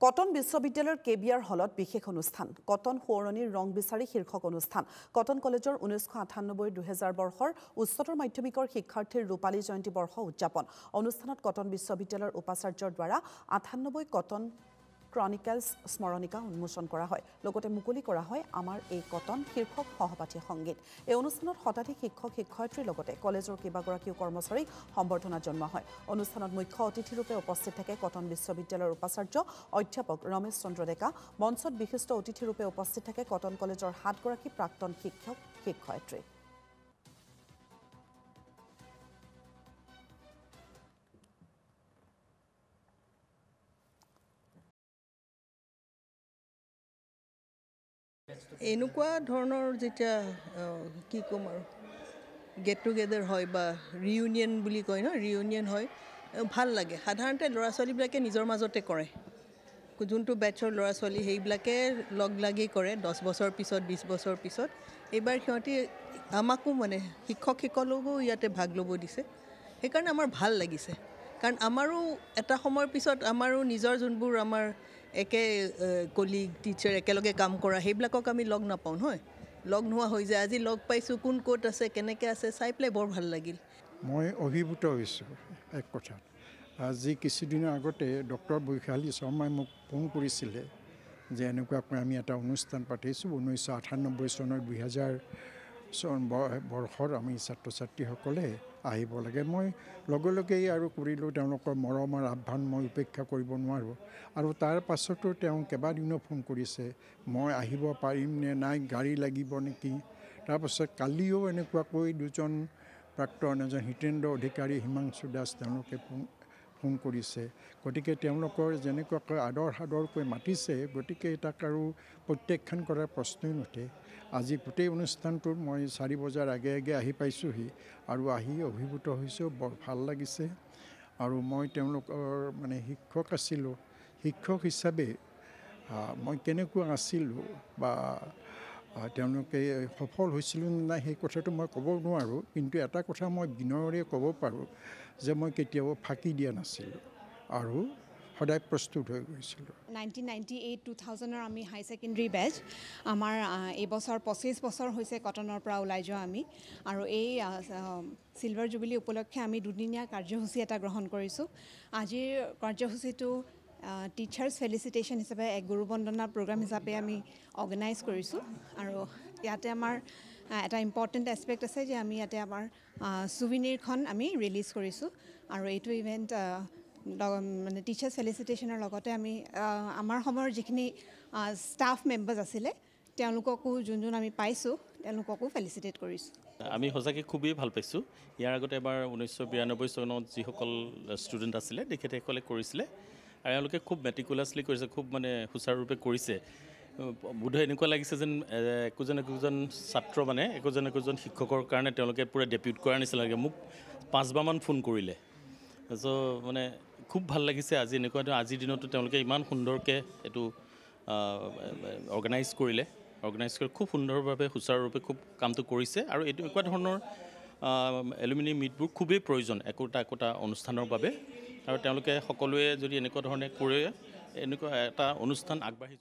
cotton বিশ্ববিদ্যালয়ৰ KBR হলত বিশেষ অনুষ্ঠান কটন সোঁৱৰণিৰ ৰং বিচাৰি শীৰ্ষক অনুষ্ঠান কটন কলেজৰ 1998-2000 বৰ্ষৰ উচ্চতৰ মাধ্যমিকৰ শিক্ষাৰ্থীৰ ৰূপালী জয়ন্তী বৰ্ষ উদযাপন অনুষ্ঠানত কটন বিশ্ববিদ্যালয়ৰ উপাচাৰ্যৰ দ্বাৰা 98 কটন ক্ৰনিকলছ স্মৰণিকা উন্মোচন কৰা হয় লগতে মুকলি কৰা হয় আমাৰ এই কটন শীৰ্ষক সহপাঠী সংগীত এই অনুষ্ঠানত শতাধিক শিক্ষক শিক্ষয়িত্ৰীৰ লগতে কলেজৰ কেইবাগৰাকীও কৰ্মচাৰীক সম্বৰ্ধনা জনোৱা হয় অনুষ্ঠানত মুখ্য অতিথিৰূপে উপস্থিত থাকে কটন বিশ্ববিদ্যালয়ৰ উপাচাৰ্য অধ্যাপক ৰমেশ চন্দ্ৰ ডেকা মঞ্চত বিশিষ্ট অতিথিৰূপে উপস্থিত থাকে কটন কলেজৰ 7 গৰাকী প্ৰাক্তন শিক্ষক শিক্ষয়িত্ৰী এনেকুৱা ধৰণৰ যেতিয়া কি ক'ম আৰু গেট টুগেদাৰ হয় বা ৰিউনিয়ন বুলি কয় ন ৰিউনিয়ন হয় ভাল লাগে সাধাৰণতে ল'ৰা ছোৱালীবিলাকে নিজৰ মাজতে কৰে যোনটো বেটছৰ ল'ৰা ছোৱালী সেইবিলাকে লগ লাগি কৰে 10 বছৰ পিছত 20 বছৰ পিছত এইবাৰ সিহঁতি আমাকো মানে শিক্ষকসকলকো ইয়াতে ভাগ ল'ব দিছে সেইকাৰণে আমাৰ ভাল লাগিছে কাৰণ আমাৰো এটা সময়ৰ পিছত আমাৰো নিজৰ যোনবোৰ আমাৰ একে কলিগ টিচাৰ একেলগে কাম কৰা সেইবিলাকক আমি লগ নাপাওঁ নহয় লগ নোহোৱা হৈ যায় আজি লগ পাইছোঁ কোন ক'ত আছে কেনেকৈ আছে চাই পেলাই বৰ ভাল লাগিল মই অভিভূত হৈছোঁ এক কথাত আজি কিছুদিনৰ আগতে ডক্টৰ বৈশালী শৰ্মাই মোক ফোন কৰিছিলে যে এনেকুৱাকৈ আমি এটা অনুষ্ঠান পাতিছোঁ 1998 চনৰ 2000 বৰ্ষৰ আমি ছাত্ৰ ছাত্ৰীসকলে আহিব লাগে মই লগে লগেই আৰু কৰিলোঁ তেওঁলোকৰ মৰমৰ আহ্বান মই উপেক্ষা কৰিব নোৱাৰোঁ আৰু তাৰ পাছতো তেওঁ কেইবাদিনো ফোন কৰিছে মই আহিব পাৰিম নে নাই গাড়ী লাগিব নেকি তাৰপাছত কালিও এনেকুৱাকৈ দুজন প্ৰাক্তন এজন হিতেন্দ্ৰ অধিকাৰী হিমাংশু দাস তেওঁলোকে ফোন কৰিছে গতিকে তেওঁলোকৰ যেনেকুৱাকৈ আদৰ সাদৰকৈ মাতিছে গতিকে তাক আৰু প্ৰত্যাখ্যান কৰাৰ প্ৰশ্নই নুঠে আজি গোটেই অনুষ্ঠানটোত মই 4 বজাৰ আগে আগে আহি পাইছোঁহি আৰু আহি অভিভূত হৈছোঁ বৰ ভাল লাগিছে আৰু মই তেওঁলোকৰ মানে শিক্ষক আছিলোঁ শিক্ষক হিচাপে মই কেনেকুৱা আছিলোঁ বা তেওঁলোকে সফল হৈছিলোঁ নাই সেই কথাটো মই ক'ব নোৱাৰোঁ কিন্তু এটা কথা মই বিনয়েৰে ক'ব পাৰোঁ যে মই কেতিয়াও ফাঁকি দিয়া নাছিলোঁ আৰু সদায় প্ৰস্তুত হৈ গৈছিলোঁ 1998-2000 আমি হাই ছেকেণ্ডেৰী বেচ আমাৰ এই বছৰ 25 বছৰ হৈছে কটনৰ পৰা ওলাই যোৱা আমি আৰু এই চিলভাৰ জুবিলি উপলক্ষে আমি দুদিনীয়া কাৰ্যসূচী এটা গ্ৰহণ কৰিছোঁ আজিৰ কাৰ্যসূচীটো টিচাৰ্ছ ফেলিচিটেশ্যন হিচাপে এক গুৰু বন্দনা প্ৰগ্ৰাম হিচাপে আমি অৰ্গেনাইজ কৰিছোঁ আৰু ইয়াতে আমাৰ এটা ইম্পৰ্টেণ্ট এছপেক্ট আছে যে আমি ইয়াতে আমাৰ ছুভিনিৰখন আমি ৰিলিজ কৰিছোঁ আৰু এইটো ইভেণ্ট মানে টিচাৰ্ছ ফেলিচিটেশ্যনৰ লগতে আমি আমাৰ সময়ৰ যিখিনি ষ্টাফ মেম্বাৰ্ছ আছিলে তেওঁলোককো যোন আমি পাইছোঁ তেওঁলোককো ফেলিচিটেট কৰিছোঁ আমি সঁচাকৈ খুবেই ভাল পাইছোঁ ইয়াৰ আগতে এবাৰ 1992 চনত যিসকল ষ্টুডেণ্ট আছিলে তেখেতসকলে কৰিছিলে আৰু এওঁলোকে খুব মেটিকুলাছলি কৰিছে খুব মানে সুচাৰুৰূপে কৰিছে বোধহয় এনেকুৱা লাগিছে যেন একোজন ছাত্ৰ মানে একোজন শিক্ষকৰ কাৰণে তেওঁলোকে পূৰা ডেপিউট কৰাৰ নিচিনা লাগে মোক 5বাৰমান ফোন কৰিলে চ' মানে খুব ভাল লাগিছে আজি এনেকুৱা আজিৰ দিনতো তেওঁলোকে ইমান সুন্দৰকৈ এইটো অৰ্গেনাইজ কৰি খুব সুন্দৰভাৱে সুচাৰুৰূপে খুব কামটো কৰিছে আৰু এইটো এনেকুৱা ধৰণৰ এলুমিনি মিটবোৰ খুবেই প্ৰয়োজন একোটা অনুষ্ঠানৰ বাবে আৰু তেওঁলোকে সকলোৱে যদি এনেকুৱা ধৰণে কৰে এনেকুৱা এটা অনুষ্ঠান আগবাঢ়ি